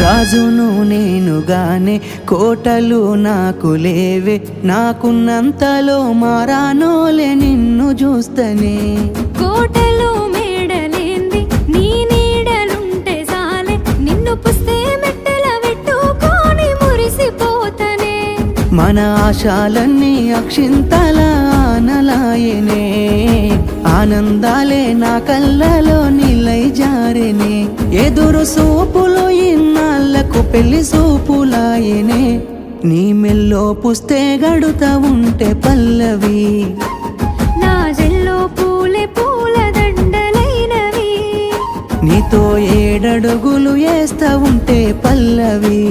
రాజును నేనుగానే కోటలు నాకు లేవే, నాకున్నంతలో మారానోలే నిన్ను చూస్తనే. కోటలు మేడలేంది నీ నీడలుంటే సాలే, నిన్ను పుస్తే మెట్టెల పెట్టుకొని మురిసిపోతనే. మన ఆశాలన్నీ అక్షింతల ఆనలాయనే, ఆనందాలే నా కళ్ళలో నిలై జారెనే. ఎదురు సూపులు ఇన్నాళ్లకు పెళ్లి సూపులాయనే, నీ మెల్లో పుస్తే గడుతా ఉంటే పల్లవి, నా జల్లో పూలే పూల దండలైనవి. నీతో ఏడడుగులు వేస్తా ఉంటే పల్లవి.